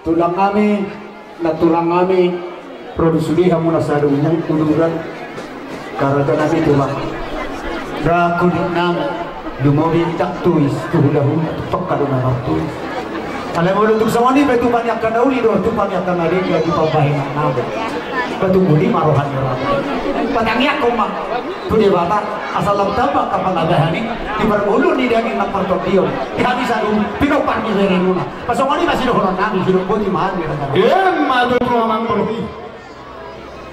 tulang kami produksi kamu nasa dunyang tuluran karena kami tulang rakun nang dumawi tak tuis tuhulahun pekadu nama tuis kalau mau untuk sawani betul banyak kanauli doh tu banyak kanari di papahin nama betul budi marohan orang panangnya koma tu dia bata asal lam tabak kapal agahani di berbulu di daging nak pertokio kami sadu pinopan di serenuna pasawani masih doh orang nami hidup budi mahal dia kata madu tu amang pergi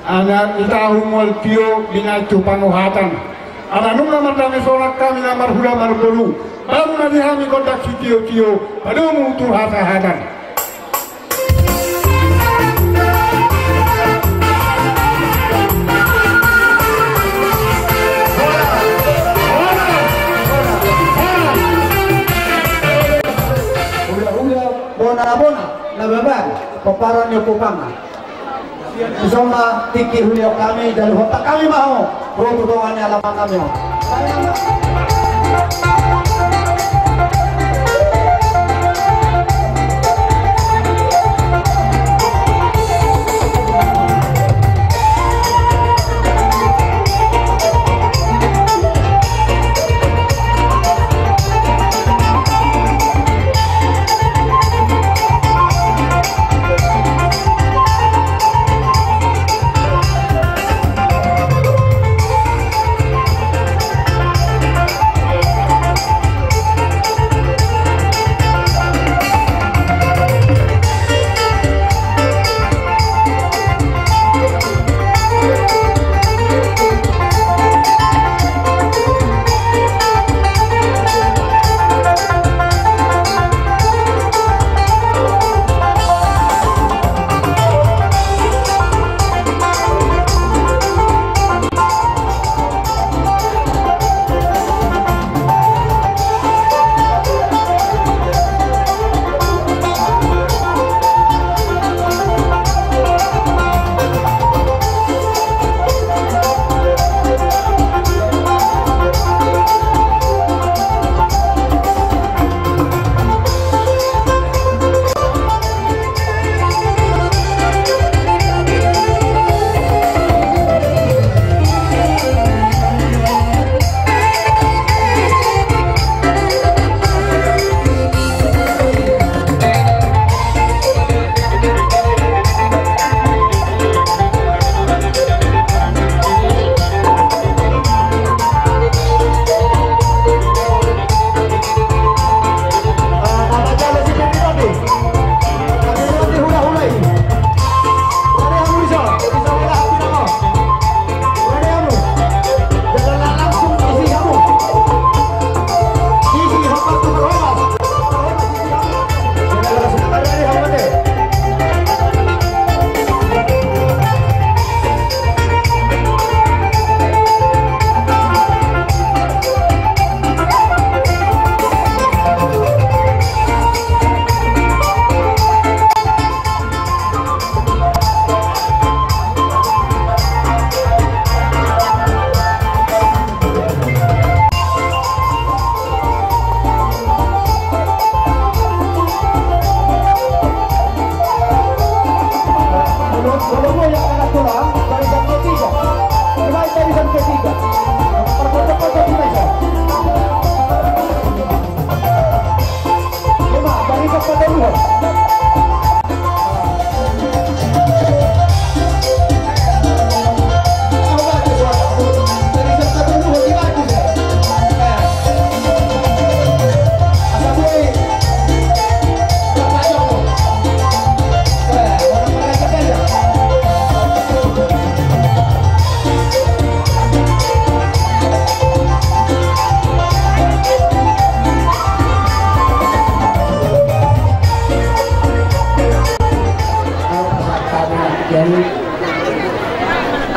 anak kita humol tio binatu panuhatan anak nung namar dami sorak kami namar hula marbolu baru nabi kami kontak si tio pada mutu hata-hatan bona na baba paparan niyo po kami Isoma tikir hulio kami dan hotak kami mau roto doannya alaman kami mau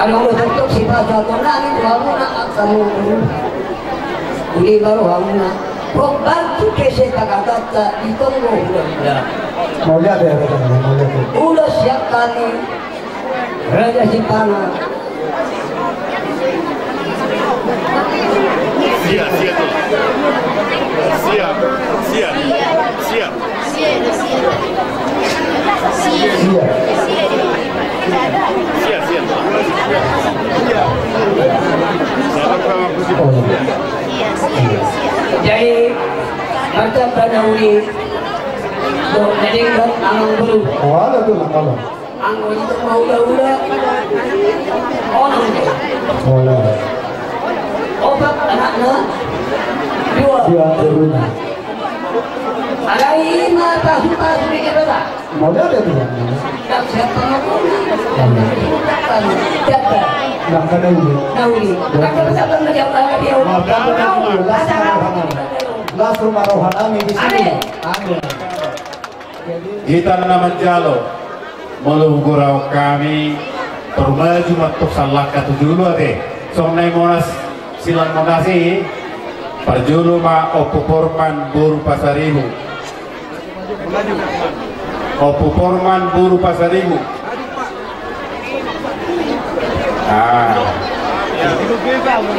Kalau untuk sifat satu langit wamuna akamu uli baru wamuna pembantu kese kata itu mau lihat ya mau lihat udah siap kali Raja Sipana siap siap siap siap siap siap Sia. Oh, iya. Jadi macam Banauli do nedengkan angang bulu. Oh, ada tuh kalau. Anggo itu mau udah orang Oh, ada. obat anaknya dua. Dia beruna. Ada lima tahun sedikit berapa? Modal ada tuh. Tak siapa mau siapa? Nggak ada ini. Nauli. Kakak siapa menjawab dia? Las rumah rohani di sini. Amin. Kita nama jalo mulu gurau kami termaju matuk salah katu dulu ade sonai monas silang monasi perjulu ma opu porman buru pasaribu opu porman buru pasaribu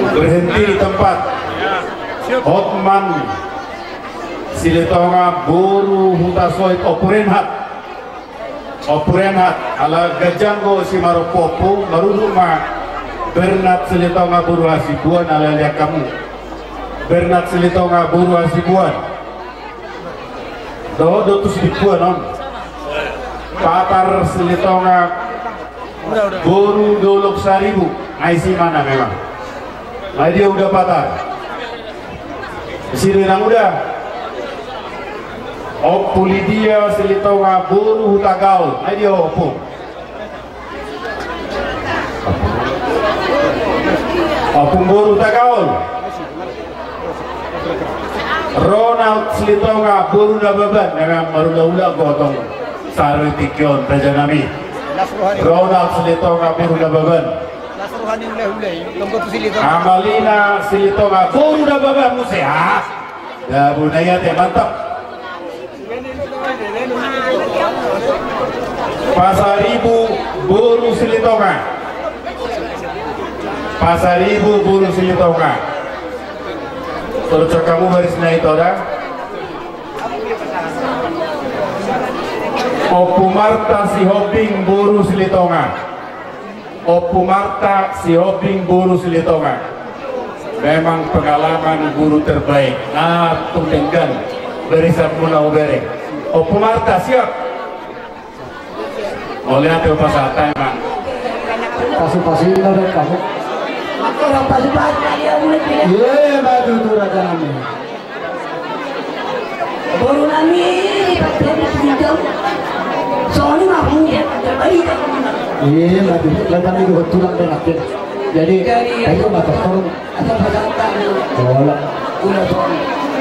berhenti di tempat Hotman Silitonga buru hutasoit opurenhat ala gajanggo si maropopu maruluma Bernat Silitonga buru hasibuan ala lihat kamu Bernat Silitonga buru hasibuan dodo tus dibuan on Patar Silitonga buru dolok saribu aisi mana memang nah dia udah patar sini nang udah Opu Lydia Silitonga buru hutagaul nah dia opu buru hutagaul Ronald Silitonga buru nababan dengan marula-ula gotong sari tikion tajanami Ronald Silitonga buru nababan Amalina Silitonga buru nababan musya ya bunaya teh mantap Pasaribu buru Silitonga Pasaribu buru Silitonga terus kamu baris naik orang Opu Marta si Hobing buru Silitonga Opu Marta si Hobing buru Silitonga memang pengalaman guru terbaik tungtengkan berisan mula ubere Opu Marta siap oleh hati pasata emang Pasi-pasi dari kamu. Orang pasi-pasi dia mulai pilih. Iya, baju itu raja kami. Baru nami pakai pinjam. Soalnya nggak punya terbaik. Iya, baju raja kami juga tulang dan akhir. Jadi itu nggak tertolong. Ada pasata. Bola. Udah soal.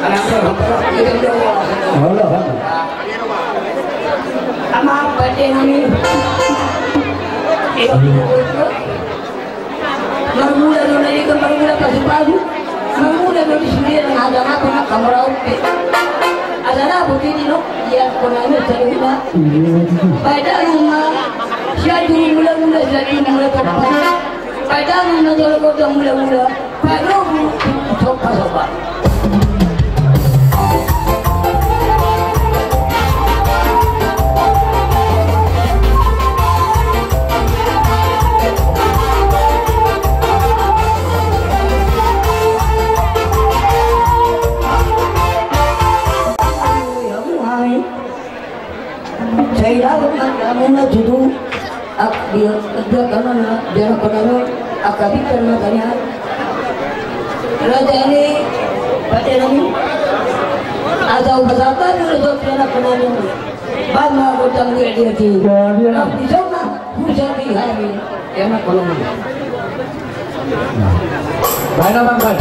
Anaknya itu doa. Bola kan. Sama pada nami. Marmula dona ikan marmula pagi-pagi. Marmula dona sendiri ada apa nak kamera upe. Ada apa begini no? Ya konanya terima. Pada rumah jadi mula-mula jadi mula tepat. Pada rumah kalau mula-mula baru coba. Saya kamu nak duduk, dia karena dia kerana akabi karena tanya. Raja ini pada nami ada ubahata dulu tu kerana kerana bama hutang dia di. Di sana hujan di hari yang nak kolom. Baik bang baik.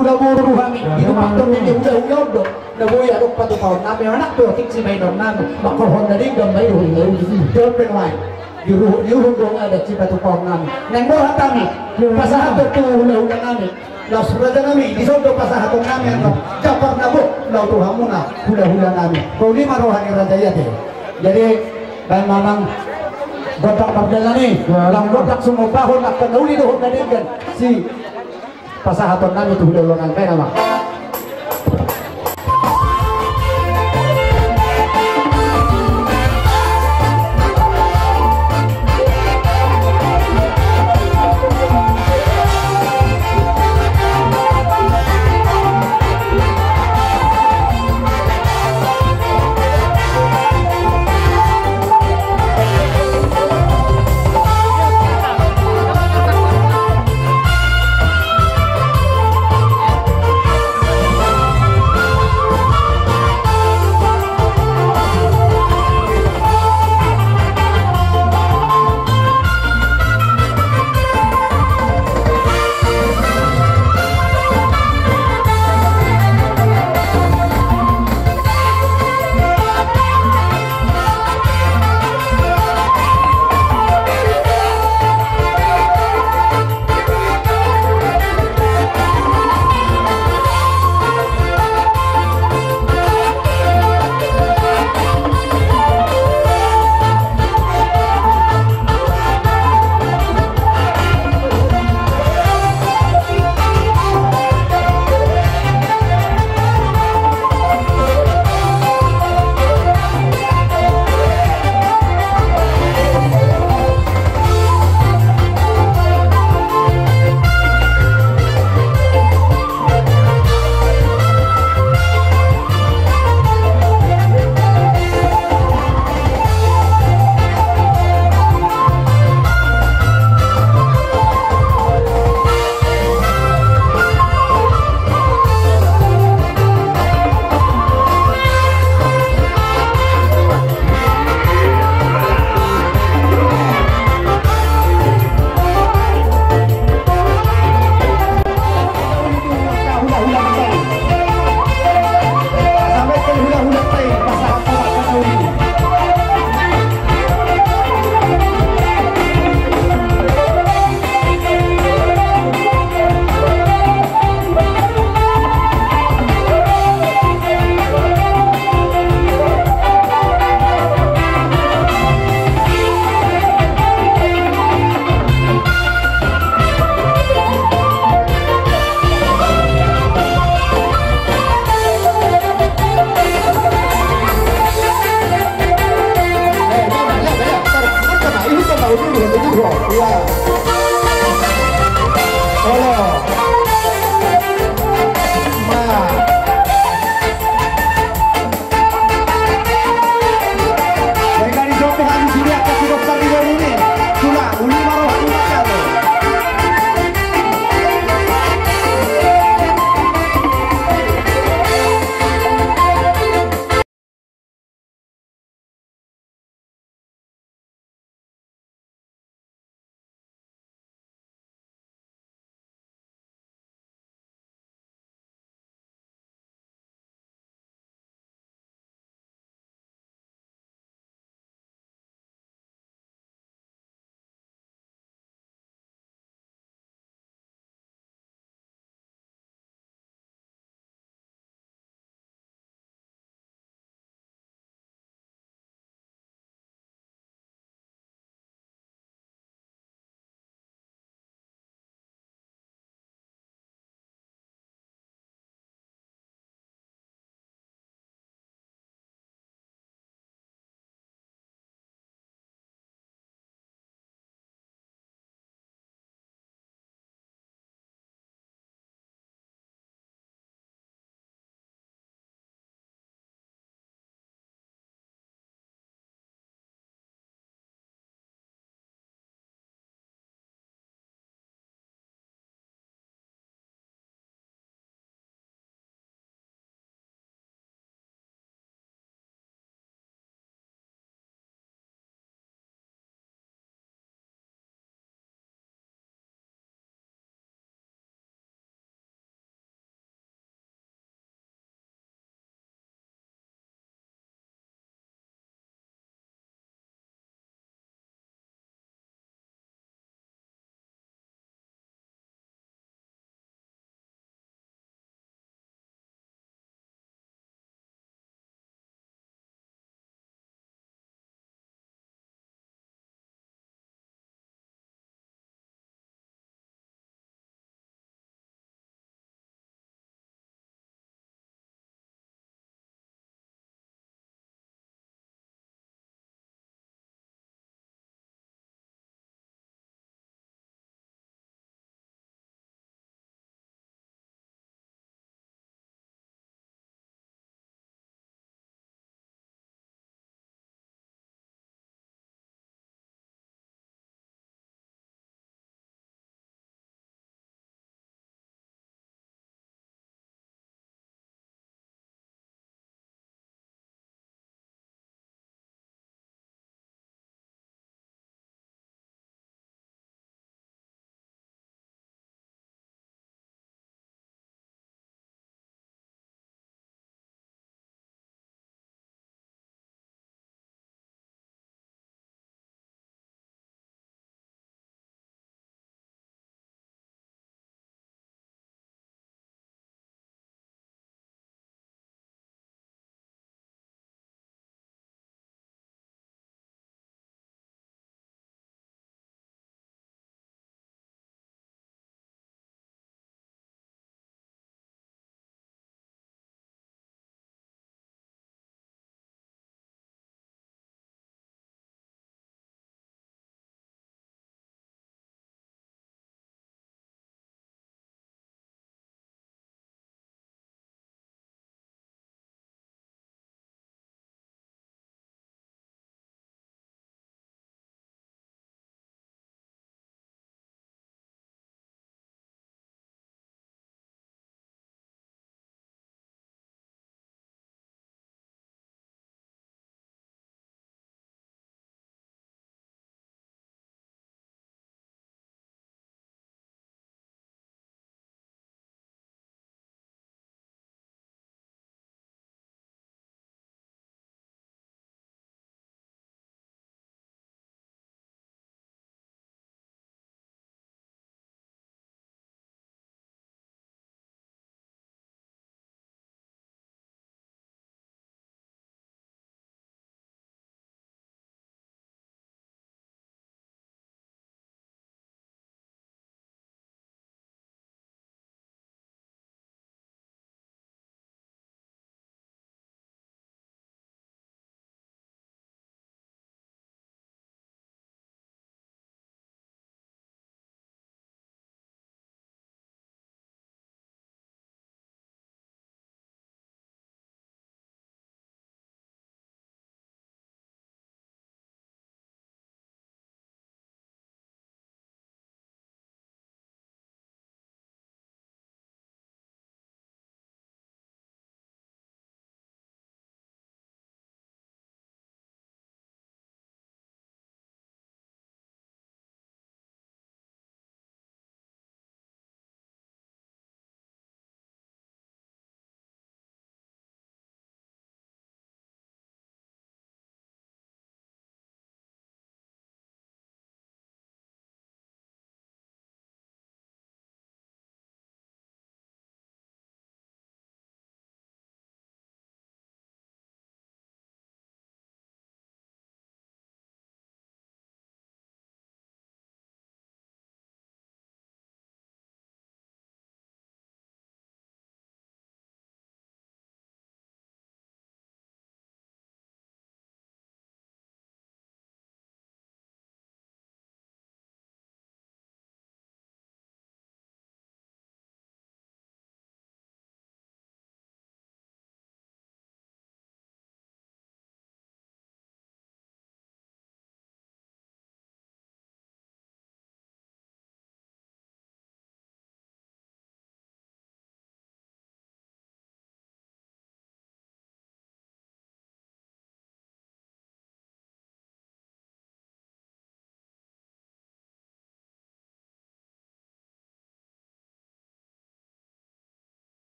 hula buru kami itu faktor ini udah dong na boy adok patupahon namin anak to tiksi may dong namin makorhon na rin gamay huli jod penway yuhun dong ada si patupahon namin nang boha kami pasahato to hula namin laos berada kami di sodo pasahato namin japar na po lau tuhan muna hula namin kau lima rohani rajaya deh jadi dan mamang gotak perdana nih lang gotak semua tahun akan uli dohon na rin si pasahaton namin to hula namin kaya naman